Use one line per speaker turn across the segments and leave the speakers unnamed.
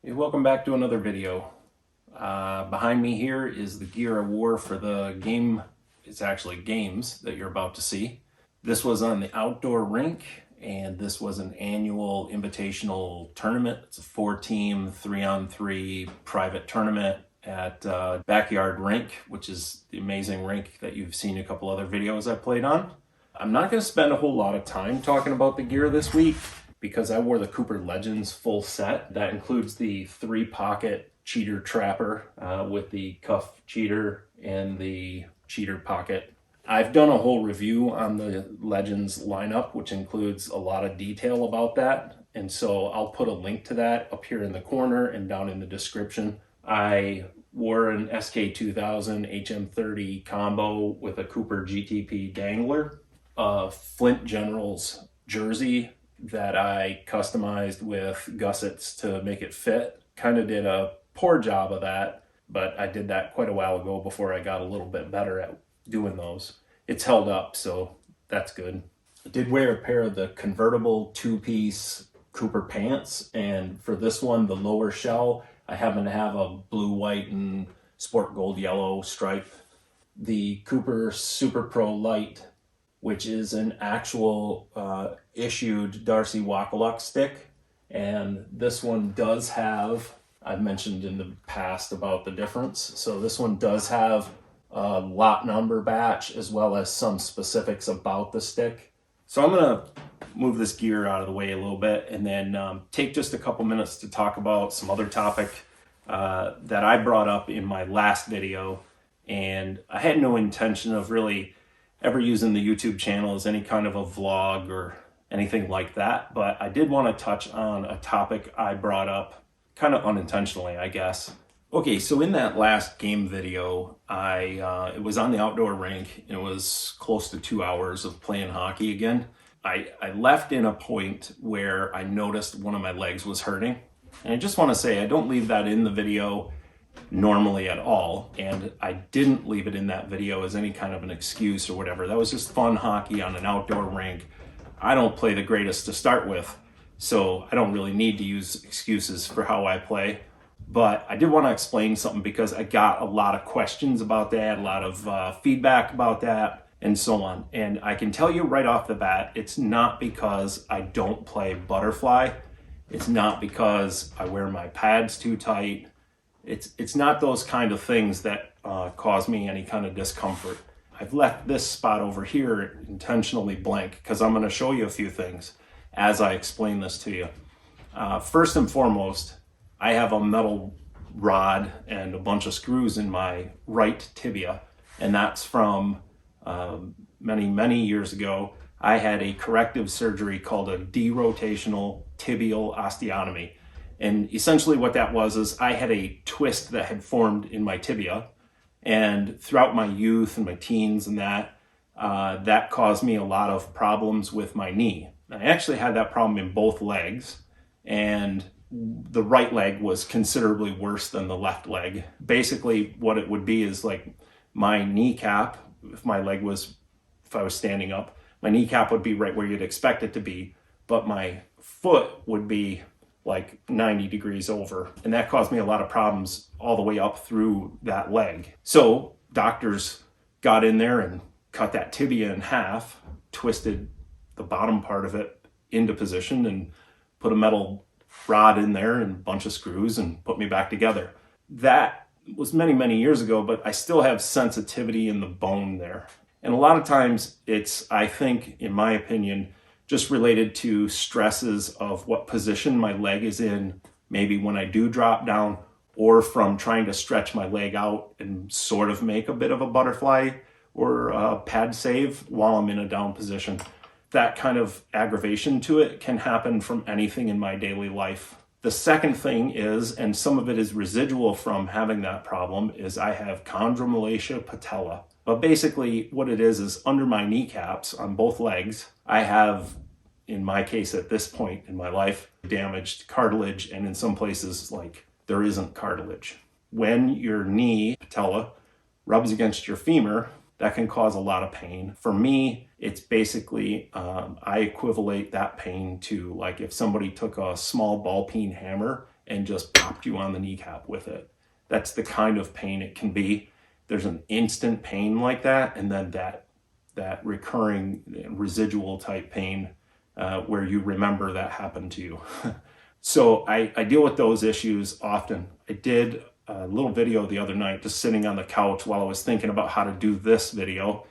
Hey, welcome back to another video. Behind me here is the gear I wore for the game. It's actually games that you're about to see. This was on the outdoor rink, and this was an annual invitational tournament. It's a 4-team, 3-on-3 private tournament at Backyard Rink, which is the amazing rink that you've seen a couple other videos I played on. I'm not going to spend a whole lot of time talking about the gear this week, because I wore the Cooper Legends full set. That includes the 3-pocket cheater trapper with the cuff cheater and the cheater pocket. I've done a whole review on the Legends lineup, which includes a lot of detail about that. And so I'll put a link to that up here in the corner and down in the description. I wore an SK2000 HM30 combo with a Cooper GTP dangler, a Flint Generals jersey that I customized with gussets to make it fit. Kind of did a poor job of that, but I did that quite a while ago before I got a little bit better at doing those. It's held up, so that's good. I did wear a pair of the convertible 2-piece Cooper pants, and for this one, the lower shell, I happen to have a blue, white, and sport gold yellow stripe. The Cooper Super Pro Light, which is an actual issued Darcy Wakaluk stick. And this one does have, I've mentioned in the past about the difference. So this one does have a lot number batch as well as some specifics about the stick. So I'm gonna move this gear out of the way a little bit and then take just a couple minutes to talk about some other topic that I brought up in my last video. And I had no intention of really ever using the YouTube channel as any kind of a vlog or anything like that, but I did want to touch on a topic I brought up kind of unintentionally, I guess. Okay, so in that last game video, it was on the outdoor rink. It was close to 2 hours of playing hockey again. I left in a point where I noticed one of my legs was hurting, and I just want to say I don't leave that in the video normally at all, and I didn't leave it in that video as any kind of an excuse or whatever. That was just fun hockey on an outdoor rink. I don't play the greatest to start with, so I don't really need to use excuses for how I play. But I did want to explain something because I got a lot of questions about that, a lot of feedback about that, and so on. And I can tell you right off the bat, it's not because I don't play butterfly. It's not because I wear my pads too tight. It's not those kind of things that cause me any kind of discomfort. I've left this spot over here intentionally blank because I'm going to show you a few things as I explain this to you. First and foremost, I have a metal rod and a bunch of screws in my right tibia, and that's from many years ago. I had a corrective surgery called a derotational tibial osteotomy. And essentially what that was is I had a twist that had formed in my tibia, and throughout my youth and my teens and that caused me a lot of problems with my knee. I actually had that problem in both legs, and the right leg was considerably worse than the left leg. Basically what it would be is like my kneecap, if I was standing up, my kneecap would be right where you'd expect it to be, but my foot would be like 90 degrees over. And that caused me a lot of problems all the way up through that leg. So doctors got in there and cut that tibia in half, twisted the bottom part of it into position and put a metal rod in there and a bunch of screws and put me back together. That was many years ago, but I still have sensitivity in the bone there. And a lot of times it's, I think, in my opinion, just related to stresses of what position my leg is in, maybe when I do drop down, or from trying to stretch my leg out and sort of make a bit of a butterfly or a pad save while I'm in a down position. That kind of aggravation to it can happen from anything in my daily life. The second thing is, and some of it is residual from having that problem, is I have chondromalacia patella. But basically what it is under my kneecaps on both legs, I have, in my case at this point in my life, damaged cartilage, and in some places like there isn't cartilage. When your knee, patella, rubs against your femur, that can cause a lot of pain. For me, it's basically, I equivalent that pain to like if somebody took a small ball peen hammer and just popped you on the kneecap with it. That's the kind of pain it can be. There's an instant pain like that, and then that recurring residual type pain where you remember that happened to you. So I deal with those issues often. I did a little video the other night just sitting on the couch while I was thinking about how to do this video.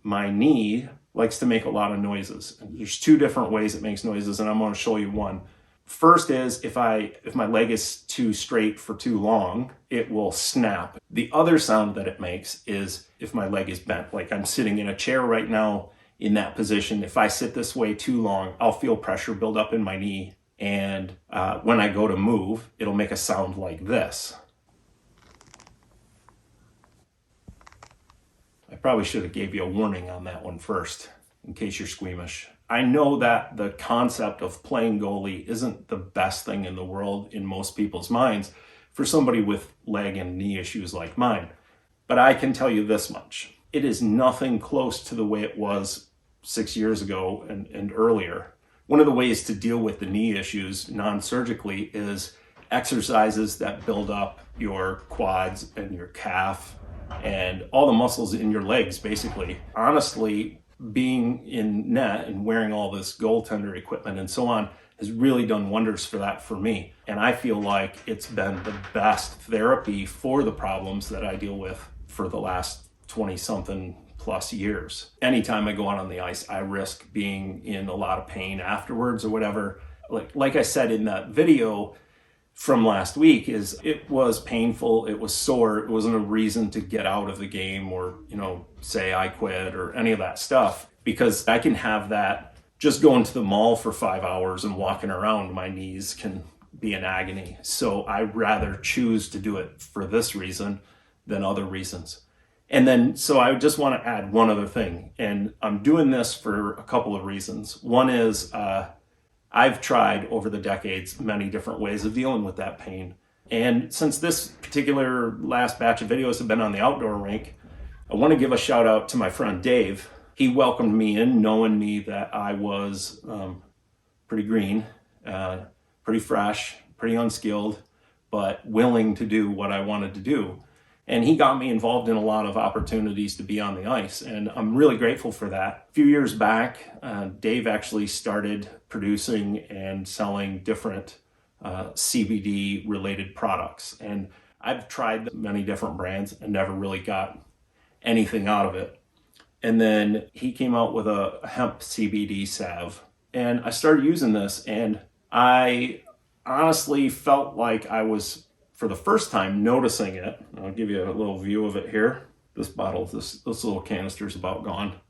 My knee likes to make a lot of noises. There's two different ways it makes noises, and I'm going to show you one. First is if my leg is too straight for too long, it will snap. The other sound that it makes is if my leg is bent. Like I'm sitting in a chair right now in that position. If I sit this way too long, I'll feel pressure build up in my knee. And when I go to move, it'll make a sound like this. I probably should have gave you a warning on that one first, in case you're squeamish. I know that the concept of playing goalie isn't the best thing in the world in most people's minds for somebody with leg and knee issues like mine. But I can tell you this much. It is nothing close to the way it was 6 years ago and earlier. One of the ways to deal with the knee issues non-surgically is exercises that build up your quads and your calf and all the muscles in your legs, basically. Honestly, being in net and wearing all this goaltender equipment and so on has really done wonders for that for me. And I feel like it's been the best therapy for the problems that I deal with for the last 20-something plus years. Anytime I go out on the ice, I risk being in a lot of pain afterwards or whatever. Like I said in that video from last week, is it was painful, it was sore, it wasn't a reason to get out of the game or, say I quit or any of that stuff, because I can have that just going to the mall for 5 hours and walking around, my knees can be in agony. So I rather choose to do it for this reason than other reasons. And then, so I just want to add one other thing, and I'm doing this for a couple of reasons. One is, I've tried over the decades many different ways of dealing with that pain. And since this particular last batch of videos have been on the outdoor rink, I want to give a shout out to my friend Dave. He welcomed me in knowing me that I was pretty green, pretty fresh, pretty unskilled, but willing to do what I wanted to do. And he got me involved in a lot of opportunities to be on the ice. And I'm really grateful for that. A few years back, Dave actually started producing and selling different CBD related products. And I've tried many different brands and never really got anything out of it. And then he came out with a hemp CBD salve. And I started using this, and I honestly felt like I was, for the first time, noticing it. I'll give you a little view of it here. This bottle, this little canister is about gone.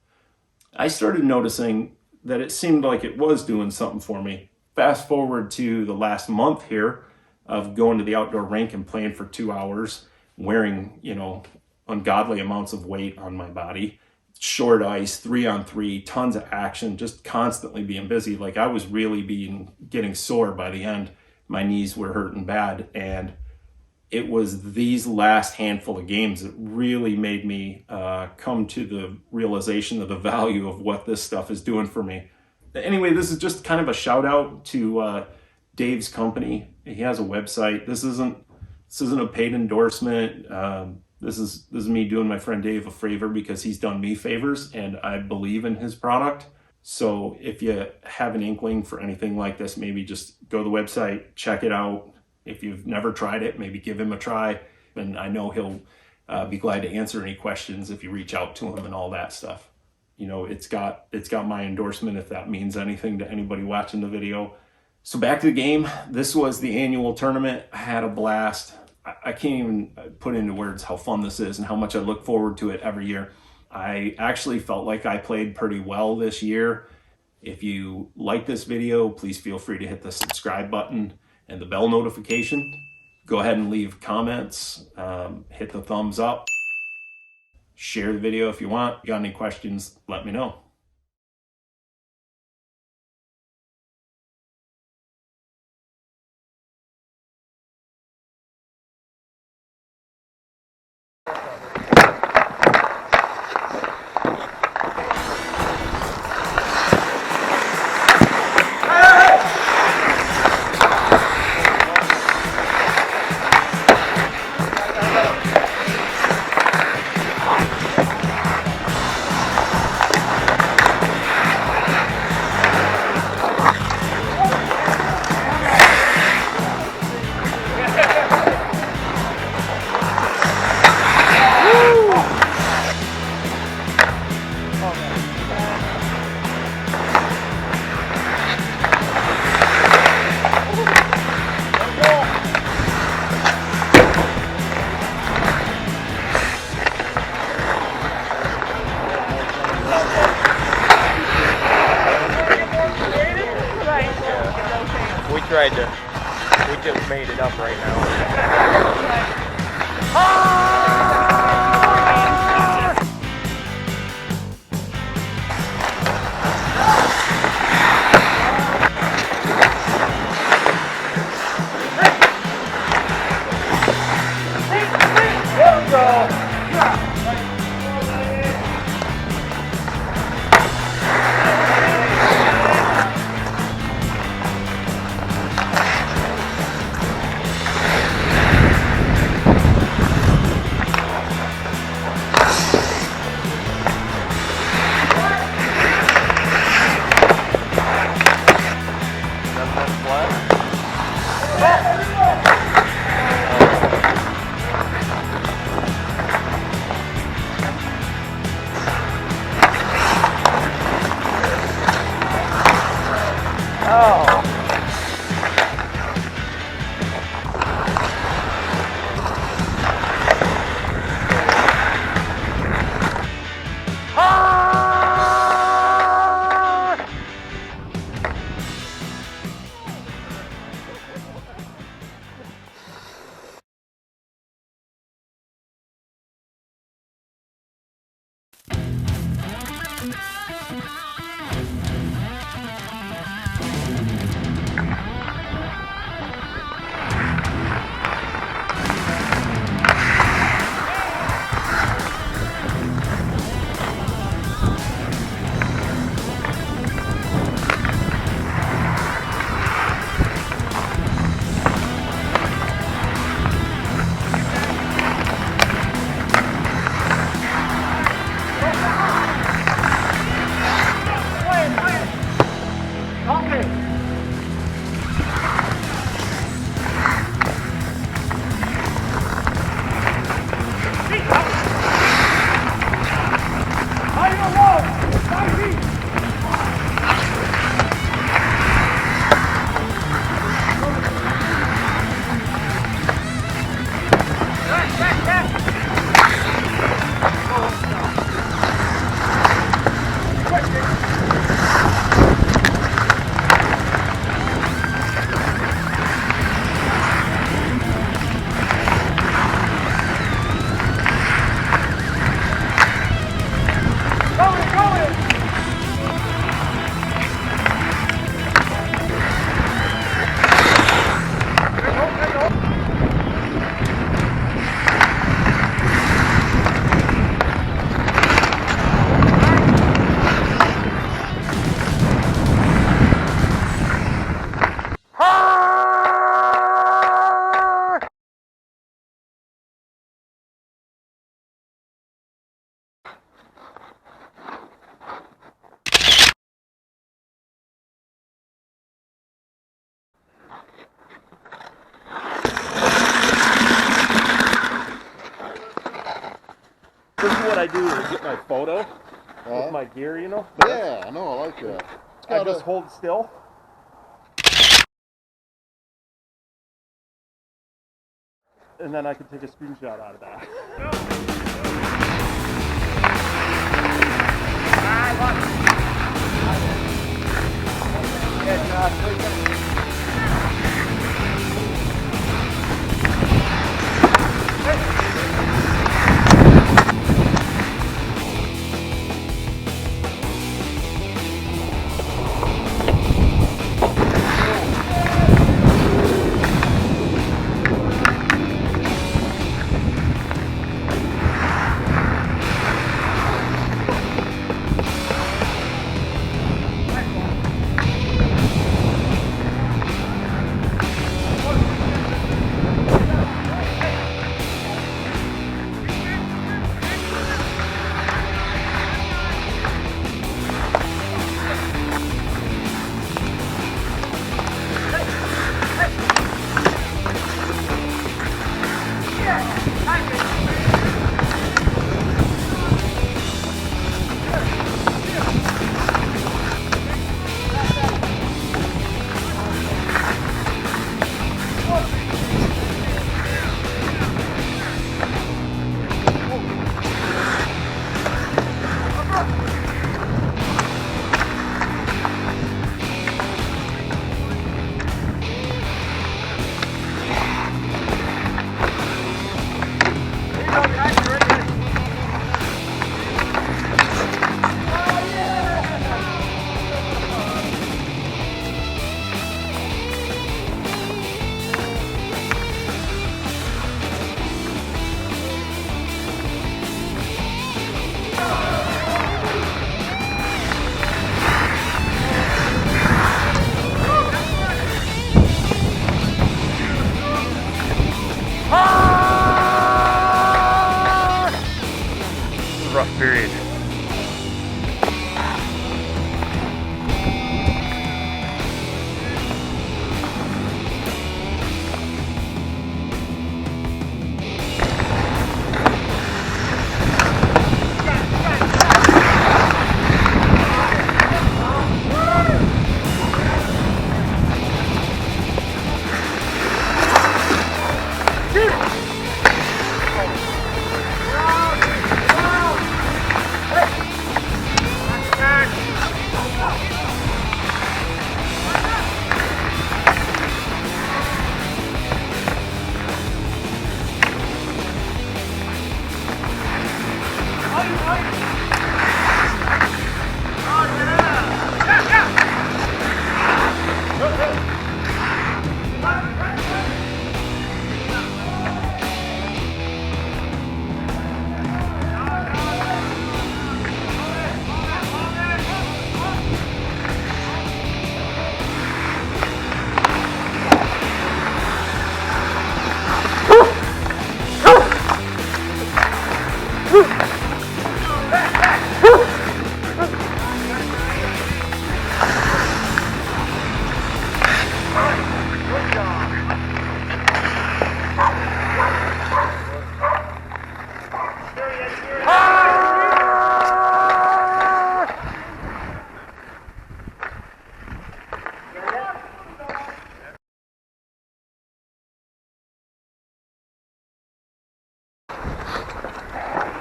I started noticing that it seemed like it was doing something for me. Fast forward to the last month here of going to the outdoor rink and playing for 2 hours, wearing, ungodly amounts of weight on my body. Short ice, 3-on-3, tons of action, just constantly being busy. Like I was really getting sore by the end. My knees were hurting bad, and it was these last handful of games that really made me come to the realization of the value of what this stuff is doing for me. Anyway, this is just kind of a shout out to Dave's company. He has a website. This isn't a paid endorsement. This is me doing my friend Dave a favor because he's done me favors and I believe in his product. So if you have an inkling for anything like this, maybe just go to the website, check it out. If you've never tried it, maybe give him a try. And I know he'll be glad to answer any questions if you reach out to him and all that stuff. It's got my endorsement if that means anything to anybody watching the video. So back to the game. This was the annual tournament. I had a blast. I can't even put into words how fun this is and how much I look forward to it every year. I actually felt like I played pretty well this year. If you like this video, please feel free to hit the subscribe button and the bell notification. Go ahead and leave comments, hit the thumbs up, share the video if you want. If you got any questions, let me know.
lined up right now. This is what I do to get my photo with my gear, you know?
Yeah, I know, I like that.
I just hold still. And then I can take a screenshot out of that.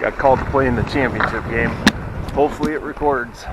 Got called to play in the championship game. Hopefully it records.